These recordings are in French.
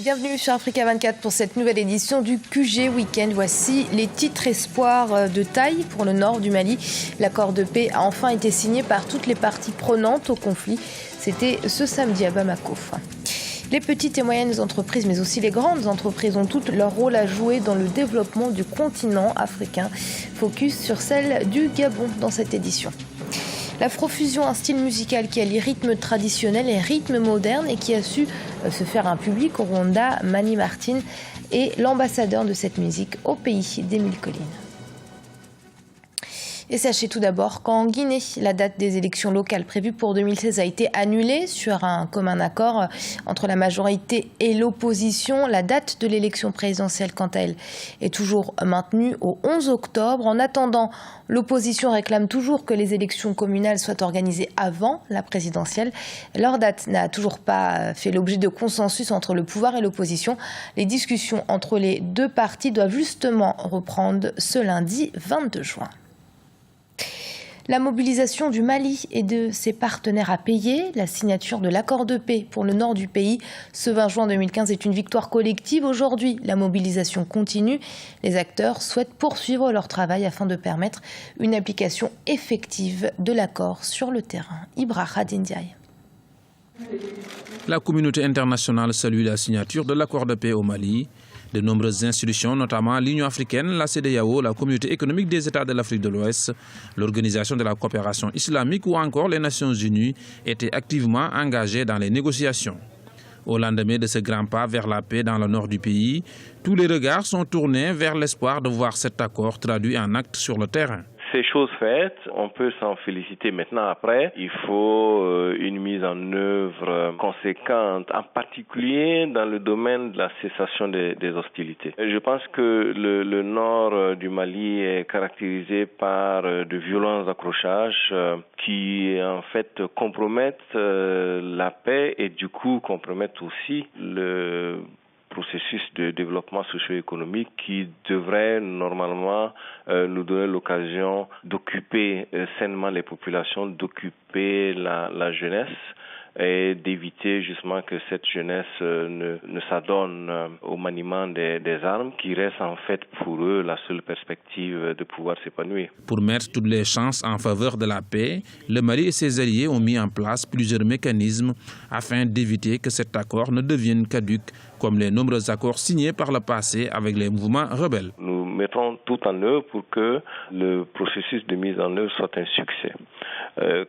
Bienvenue sur Africa 24 pour cette nouvelle édition du QG Week-end. Voici les titres espoirs de taille pour le nord du Mali. L'accord de paix a enfin été signé par toutes les parties prenantes au conflit. C'était ce samedi à Bamako. Les petites et moyennes entreprises, mais aussi les grandes entreprises, ont toutes leur rôle à jouer dans le développement du continent africain. Focus sur celle du Gabon dans cette édition. L'afrofusion, un style musical qui allie rythme traditionnel et rythme moderne et qui a su se faire un public au Rwanda. Mani Martin est l'ambassadeur de cette musique au pays des Mille Collines. Et sachez tout d'abord qu'en Guinée, la date des élections locales prévues pour 2016 a été annulée sur un commun accord entre la majorité et l'opposition. La date de l'élection présidentielle, quant à elle, est toujours maintenue au 11 octobre. En attendant, l'opposition réclame toujours que les élections communales soient organisées avant la présidentielle. Leur date n'a toujours pas fait l'objet de consensus entre le pouvoir et l'opposition. Les discussions entre les deux partis doivent justement reprendre ce lundi 22 juin. La mobilisation du Mali et de ses partenaires a payé. La signature de l'accord de paix pour le nord du pays ce 20 juin 2015 est une victoire collective. Aujourd'hui, la mobilisation continue. Les acteurs souhaitent poursuivre leur travail afin de permettre une application effective de l'accord sur le terrain. Ibra Khadindiaï. La communauté internationale salue la signature de l'accord de paix au Mali. De nombreuses institutions, notamment l'Union africaine, la CEDEAO, la Communauté économique des États de l'Afrique de l'Ouest, l'Organisation de la coopération islamique ou encore les Nations unies, étaient activement engagées dans les négociations. Au lendemain de ce grand pas vers la paix dans le nord du pays, tous les regards sont tournés vers l'espoir de voir cet accord traduit en actes sur le terrain. Ces choses faites, on peut s'en féliciter. Maintenant, après, il faut une mise en œuvre conséquente, en particulier dans le domaine de la cessation des hostilités. Je pense que le nord du Mali est caractérisé par de violents accrochages qui, en fait, compromettent la paix et, du coup, compromettent aussi le processus de développement socio-économique qui devrait normalement nous donner l'occasion d'occuper sainement les populations, d'occuper la jeunesse et d'éviter justement que cette jeunesse ne s'adonne au maniement des armes qui reste en fait pour eux la seule perspective de pouvoir s'épanouir. Pour mettre toutes les chances en faveur de la paix, le Mali et ses alliés ont mis en place plusieurs mécanismes afin d'éviter que cet accord ne devienne caduc comme les nombreux accords signés par le passé avec les mouvements rebelles. Nous mettrons tout en œuvre pour que le processus de mise en œuvre soit un succès.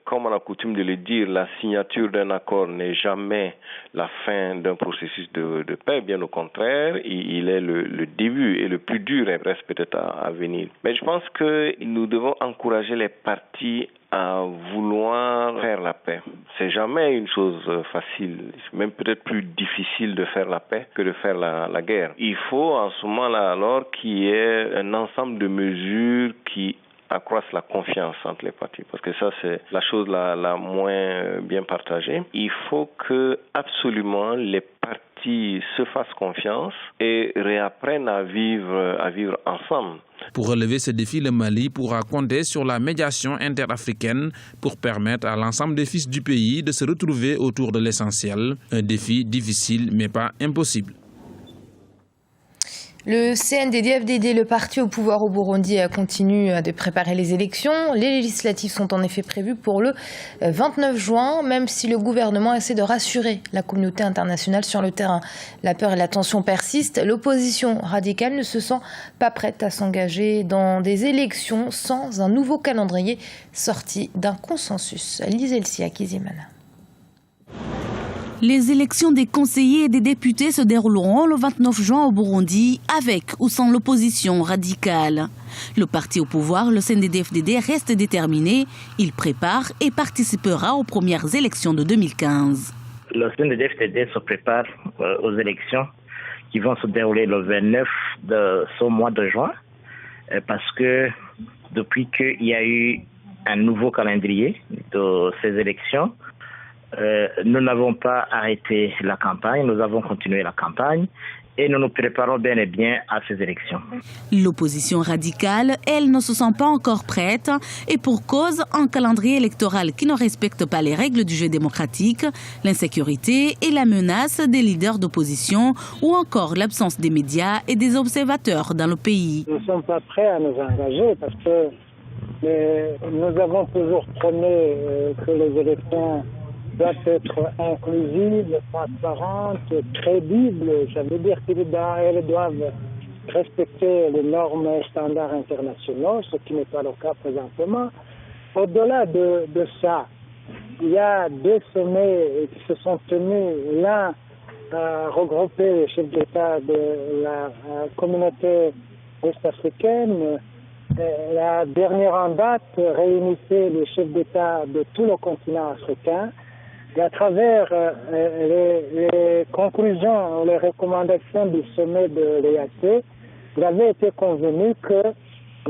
Comme on a coutume de le dire, la signature d'un accord n'est jamais la fin d'un processus de paix, bien au contraire, il est le début et le plus dur reste peut-être à venir. Mais je pense que nous devons encourager les parties à vouloir faire la paix. C'est jamais une chose facile, même peut-être plus difficile de faire la paix que de faire la guerre. Il faut en ce moment-là alors qu'il y ait un ensemble de mesures qui accroissent la confiance entre les parties, parce que ça c'est la chose la moins bien partagée. Il faut que absolument les parties se fassent confiance et réapprennent à vivre ensemble. Pour relever ce défi, le Mali pourra compter sur la médiation interafricaine pour permettre à l'ensemble des fils du pays de se retrouver autour de l'essentiel. Un défi difficile mais pas impossible. Le CNDD-FDD, le parti au pouvoir au Burundi, continue de préparer les élections. Les législatives sont en effet prévues pour le 29 juin, même si le gouvernement essaie de rassurer la communauté internationale sur le terrain. La peur et la tension persistent. L'opposition radicale ne se sent pas prête à s'engager dans des élections sans un nouveau calendrier sorti d'un consensus. Liselsia Kizimana. Les élections des conseillers et des députés se dérouleront le 29 juin au Burundi, avec ou sans l'opposition radicale. Le parti au pouvoir, le CNDD-FDD, reste déterminé. Il prépare et participera aux premières élections de 2015. Le CNDD-FDD se prépare aux élections qui vont se dérouler le 29 de ce mois de juin, parce que depuis qu'il y a eu un nouveau calendrier de ces élections, nous n'avons pas arrêté la campagne, nous avons continué la campagne et nous nous préparons bien et bien à ces élections. L'opposition radicale, elle, ne se sent pas encore prête et pour cause, un calendrier électoral qui ne respecte pas les règles du jeu démocratique, l'insécurité et la menace des leaders d'opposition ou encore l'absence des médias et des observateurs dans le pays. Nous ne sommes pas prêts à nous engager parce que nous avons toujours prôné que les élections doivent être inclusives, transparentes, crédibles. Ça veut dire qu'elles doivent respecter les normes et standards internationaux, ce qui n'est pas le cas présentement. Au-delà de ça, il y a deux sommets qui se sont tenus. L'un a regroupé les chefs d'État de la communauté est-africaine. La dernière en date réunissait les chefs d'État de tout le continent africain. Et à travers les conclusions, les recommandations du sommet de l'EAC, il avait été convenu que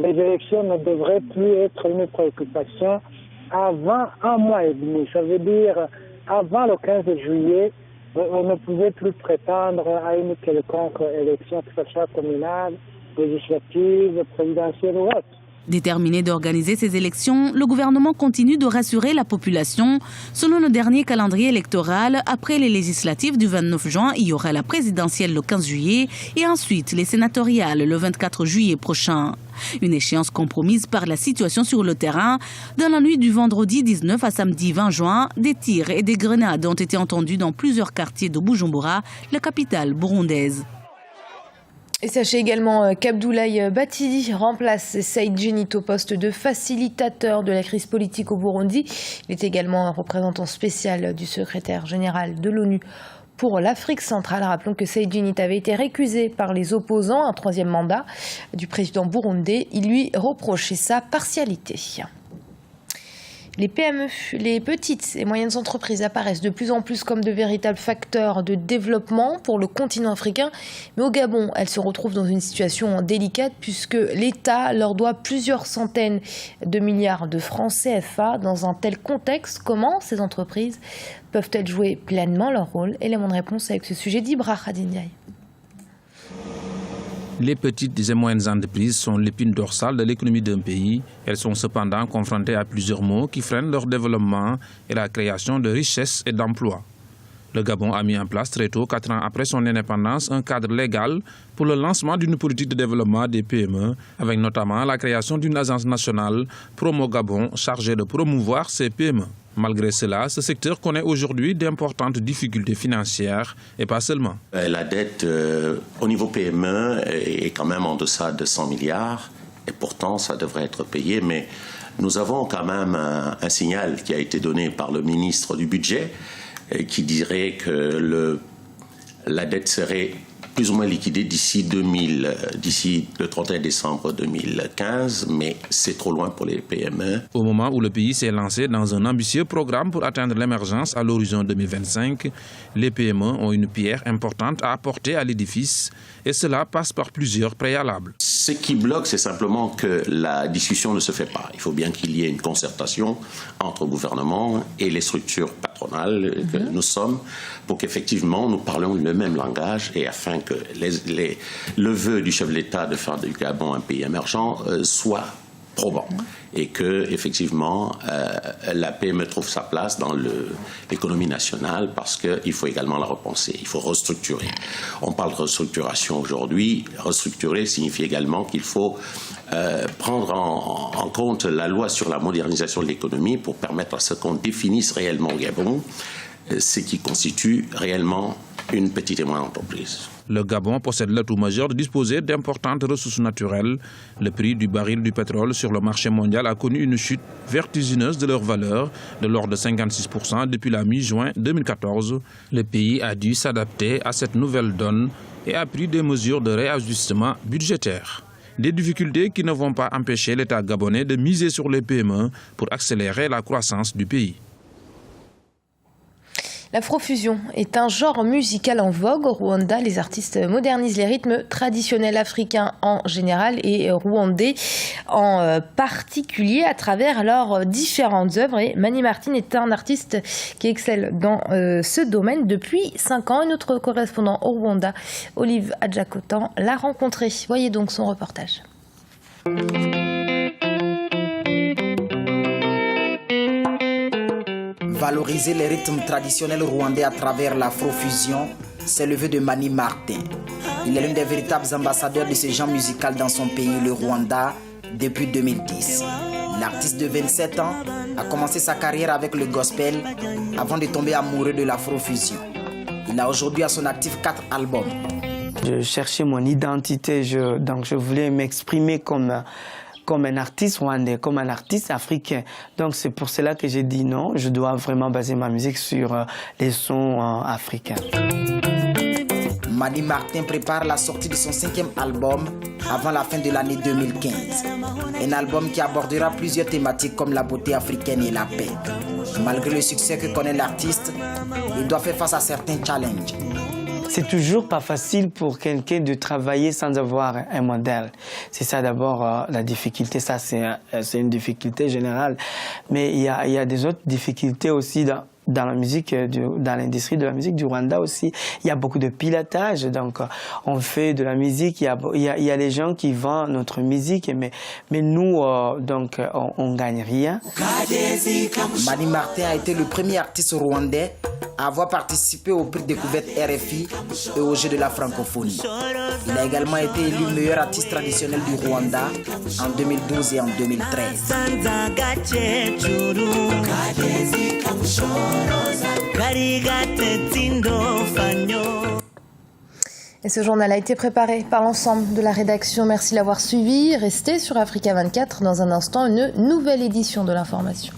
les élections ne devraient plus être une préoccupation avant un mois et demi. Ça veut dire avant le 15 juillet, on ne pouvait plus prétendre à une quelconque élection, que ce soit communale, législative, présidentielle ou autre. Déterminé d'organiser ces élections, le gouvernement continue de rassurer la population. Selon le dernier calendrier électoral, après les législatives du 29 juin, il y aura la présidentielle le 15 juillet et ensuite les sénatoriales le 24 juillet prochain. Une échéance compromise par la situation sur le terrain. Dans la nuit du vendredi 19 à samedi 20 juin, des tirs et des grenades ont été entendus dans plusieurs quartiers de Bujumbura, la capitale burundaise. Et sachez également qu'Abdoulaye Batili remplace Saïd Djinnit au poste de facilitateur de la crise politique au Burundi. Il est également un représentant spécial du secrétaire général de l'ONU pour l'Afrique centrale. Rappelons que Saïd Djinnit avait été récusé par les opposants, un troisième mandat du président burundais. Il lui reprochait sa partialité. Les PME, les petites et moyennes entreprises apparaissent de plus en plus comme de véritables facteurs de développement pour le continent africain. Mais au Gabon, elles se retrouvent dans une situation délicate puisque l'État leur doit plusieurs centaines de milliards de francs CFA. Dans un tel contexte, comment ces entreprises peuvent-elles jouer pleinement leur rôle? Élément de réponse avec ce sujet d'Ibra Khadindiaï. Les petites et moyennes entreprises sont l'épine dorsale de l'économie d'un pays. Elles sont cependant confrontées à plusieurs maux qui freinent leur développement et la création de richesses et d'emplois. Le Gabon a mis en place très tôt, 4 ans après son indépendance, un cadre légal pour le lancement d'une politique de développement des PME, avec notamment la création d'une agence nationale Promo Gabon chargée de promouvoir ces PME. Malgré cela, ce secteur connaît aujourd'hui d'importantes difficultés financières et pas seulement. La dette au niveau PME est quand même en deçà de 100 milliards et pourtant ça devrait être payé. Mais nous avons quand même un signal qui a été donné par le ministre du Budget qui dirait que la dette serait plus ou moins liquidée d'ici le 31 décembre 2015, mais c'est trop loin pour les PME. Au moment où le pays s'est lancé dans un ambitieux programme pour atteindre l'émergence à l'horizon 2025, les PME ont une pierre importante à apporter à l'édifice et cela passe par plusieurs préalables. Ce qui bloque, c'est simplement que la discussion ne se fait pas. Il faut bien qu'il y ait une concertation entre le gouvernement et les structures patronales que nous sommes pour qu'effectivement nous parlions le même langage et afin que le vœu du chef de l'État de faire du Gabon un pays émergent soit probant et que effectivement la PME trouve sa place dans l'économie nationale parce qu'il faut également la repenser, il faut restructurer. On parle de restructuration aujourd'hui. Restructurer signifie également qu'il faut prendre en compte la loi sur la modernisation de l'économie pour permettre à ce qu'on définisse réellement au Gabon ce qui constitue réellement une petite et moyenne entreprise. Le Gabon possède l'atout majeur de disposer d'importantes ressources naturelles. Le prix du baril du pétrole sur le marché mondial a connu une chute vertigineuse de leur valeur de l'ordre de 56% depuis la mi-juin 2014. Le pays a dû s'adapter à cette nouvelle donne et a pris des mesures de réajustement budgétaire. Des difficultés qui ne vont pas empêcher l'État gabonais de miser sur les PME pour accélérer la croissance du pays. L'afrofusion est un genre musical en vogue au Rwanda. Les artistes modernisent les rythmes traditionnels africains en général et rwandais en particulier à travers leurs différentes œuvres. Et Mani Martin est un artiste qui excelle dans ce domaine depuis 5 ans. Et notre correspondant au Rwanda, Olive Adjakotan, l'a rencontré. Voyez donc son reportage. Valoriser les rythmes traditionnels rwandais à travers l'afrofusion, c'est le vœu de Mani Martin. Il est l'un des véritables ambassadeurs de ce genre musical dans son pays, le Rwanda, depuis 2010. L'artiste de 27 ans a commencé sa carrière avec le gospel avant de tomber amoureux de l'afrofusion. Il a aujourd'hui à son actif 4 albums. Je cherchais mon identité, donc je voulais m'exprimer comme un artiste rwandais, comme un artiste africain. Donc c'est pour cela que j'ai dit non, je dois vraiment baser ma musique sur les sons africains. Mani Martin prépare la sortie de son 5e album avant la fin de l'année 2015. Un album qui abordera plusieurs thématiques comme la beauté africaine et la paix. Malgré le succès que connaît l'artiste, il doit faire face à certains challenges. C'est toujours pas facile pour quelqu'un de travailler sans avoir un modèle. C'est ça d'abord la difficulté, ça c'est une difficulté générale. Mais il y a des autres difficultés aussi dans la musique, dans l'industrie de la musique du Rwanda aussi. Il y a beaucoup de pilotage, donc on fait de la musique, il y a les gens qui vendent notre musique, mais nous, donc on gagne rien. Mani Martin a été le premier artiste rwandais à avoir participé au prix découverte RFI et au Jeu de la francophonie. Il a également été élu meilleur artiste traditionnel du Rwanda en 2012 et en 2013. Et ce journal a été préparé par l'ensemble de la rédaction. Merci de l'avoir suivi. Restez sur Africa 24. Dans un instant, une nouvelle édition de l'information.